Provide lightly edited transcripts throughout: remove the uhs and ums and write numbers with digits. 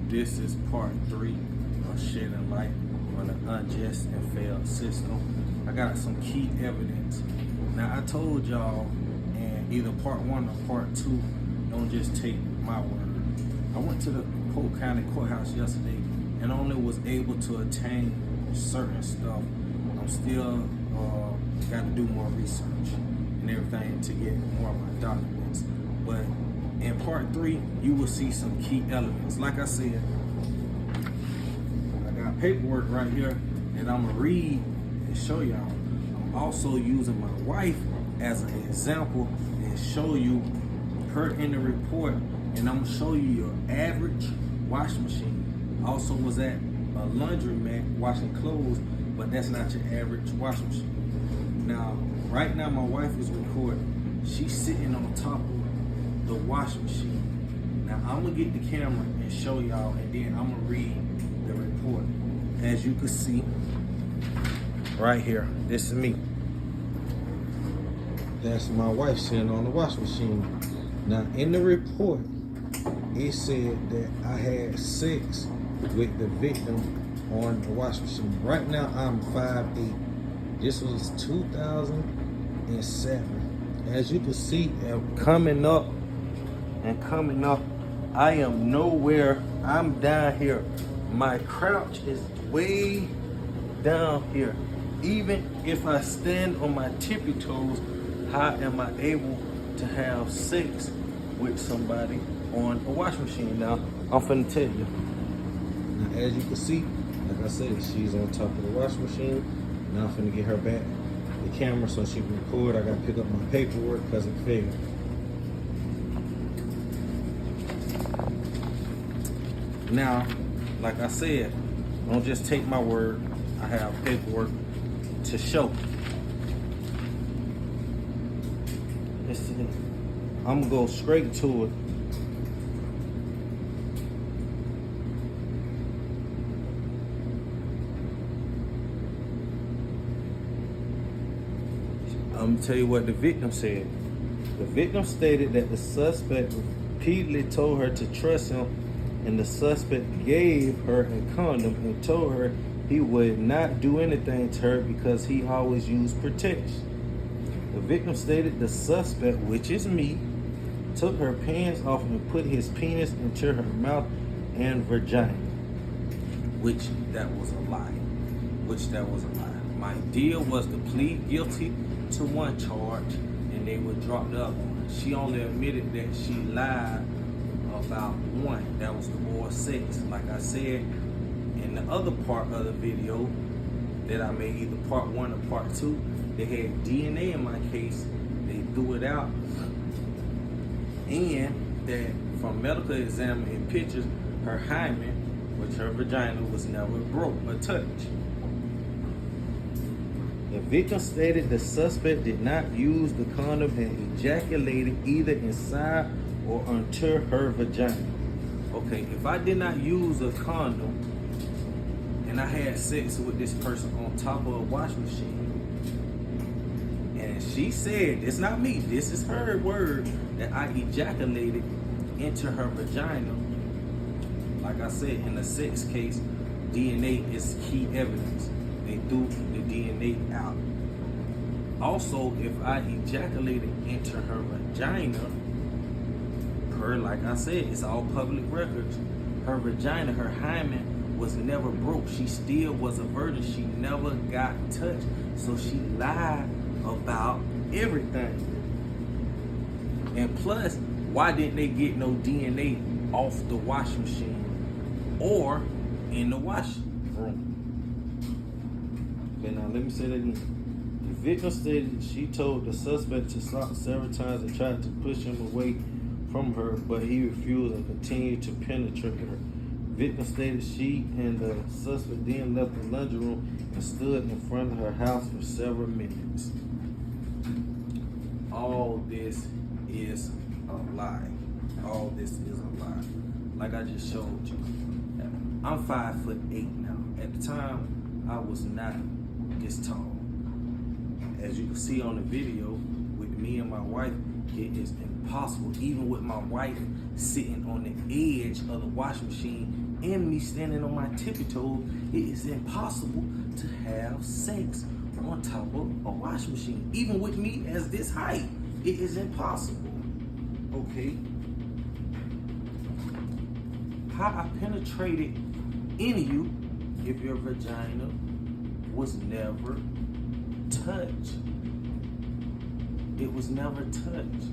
This is part 3 of shedding light on the unjust and failed system. I got some key evidence. Now I told y'all in either part 1 or part 2, don't just take my word. I went to the Polk County Courthouse yesterday and only was able to attain certain stuff. I'm still got to do more research and everything to get more of my documents. But in part 3, you will see some key elements. Like I said, I got paperwork right here that I'm gonna read and show y'all. I'm also using my wife as an example and show you her in the report, and I'm gonna show you your average washing machine. I also was at a laundromat washing clothes, but that's not your average washing machine. Now, right now my wife is recording. She's sitting on top of the washing machine. Now I'm gonna get the camera and show y'all, and then I'm gonna read the report. As you can see, right here, this is me. That's my wife sitting on the washing machine. Now in the report, it said that I had sex with the victim on the washing machine. Right now I'm 5'8". This was 2007. As you can see, coming up, I am nowhere. I'm down here. My crouch is way down here. Even if I stand on my tippy toes, how am I able to have sex with somebody on a washing machine? Now, I'm finna tell you. Now, as you can see, like I said, she's on top of the washing machine. Now I'm finna get her back the camera so she can record. I gotta pick up my paperwork because it failed. Now, like I said, don't just take my word. I have paperwork to show. Let's see. I'm gonna go straight to it. I'm gonna tell you what the victim said. The victim stated that the suspect repeatedly told her to trust him, and the suspect gave her a condom and told her he would not do anything to her because he always used protection. The victim stated the suspect, which is me, took her pants off and put his penis into her mouth and vagina, which that was a lie. My deal was to plead guilty to one charge and they would drop the other one. She only admitted that she lied about one. That was the oral sex. Like I said in the other part of the video that I made, either part 1 or part 2, they had DNA in my case. They threw it out, and that from medical exam and pictures, her hymen, which her vagina, was never broke or touched. The victim stated the suspect did not use the condom and ejaculated either inside or onto her vagina. Okay, if I did not use a condom and I had sex with this person on top of a washing machine, and she said, it's not me, this is her word, that I ejaculated into her vagina. Like I said, in the sex case, DNA is key evidence. They threw the DNA out. Also, if I ejaculated into her vagina, like I said, it's all public records. Her vagina, her hymen, was never broke. She still was a virgin. She never got touched. So she lied about everything. And plus, why didn't they get no DNA off the washing machine or in the washing room? Okay, now let me say that again. The victim stated she told the suspect to stop several times and tried to push him away from her, but he refused and continued to penetrate her. Victim stated she and the suspect then left the laundry room and stood in front of her house for several minutes. All this is a lie. All this is a lie. Like I just showed you. I'm 5'8" now. At the time, I was not this tall. As you can see on the video, with me and my wife, it is impossible. Even with my wife sitting on the edge of the washing machine, and me standing on my tippy toes, it is impossible to have sex on top of a washing machine. Even with me as this height, it is impossible. Okay? How I penetrated in you if your vagina was never touched. It was never touched.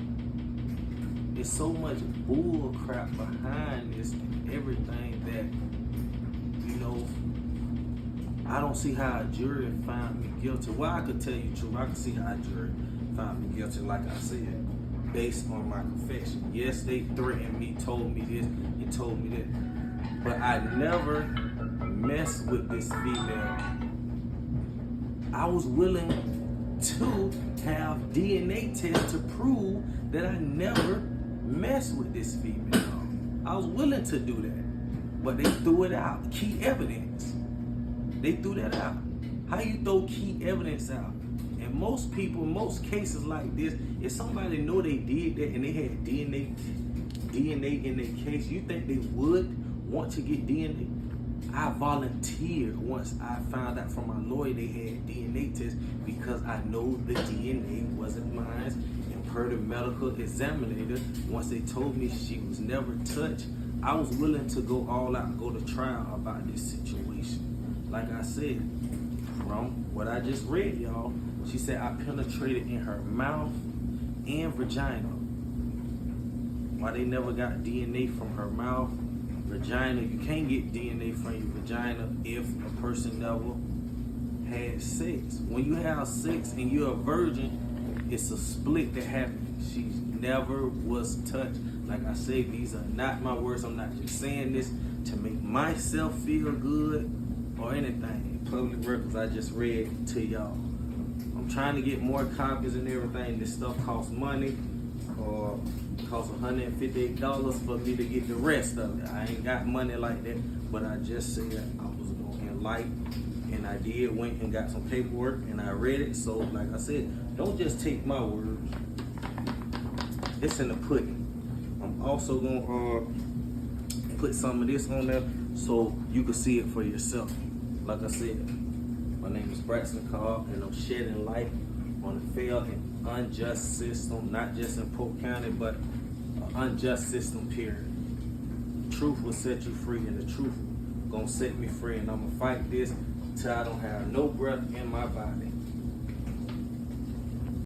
There's so much bull crap behind this and everything that, you know, I don't see how a jury found me guilty. Well, I could tell you the truth. I could see how a jury found me guilty, like I said, based on my confession. Yes, they threatened me, told me this, and told me that. But I never messed with this female. I was willing to have DNA tests to prove that I never messed with this female. I was willing to do that. But they threw it out. Key evidence. They threw that out. How you throw key evidence out? And most people, most cases like this, if somebody know they did that and they had DNA in their case, you think they would want to get DNA? I volunteered once I found out from my lawyer they had DNA tests because I know the DNA wasn't mine. And per the medical examiner, once they told me she was never touched, I was willing to go all out, go to trial about this situation. Like I said, from what I just read, y'all, she said I penetrated in her mouth and vagina. Why they never got DNA from her mouth, vagina? You can't get DNA from your vagina if a person never had sex. When you have sex and you're a virgin, it's a split that happens. She never was touched. Like I said, these are not my words. I'm not just saying this to make myself feel good or anything. Public records I just read to y'all. I'm trying to get more copies and everything. This stuff costs money, or costs $158 for me to get the rest of it. I ain't got money like that, but I just said I was going to enlighten, and I did, went and got some paperwork, and I read it. So like I said, don't just take my word. It's in the pudding. I'm also going to put some of this on there so you can see it for yourself. Like I said, my name is Forbes-Cobb, and I'm shedding light on the failed and unjust system, not just in Polk County, but an unjust system, period. Truth will set you free, and the truth gonna set me free, and I'm gonna fight this till I don't have no breath in my body.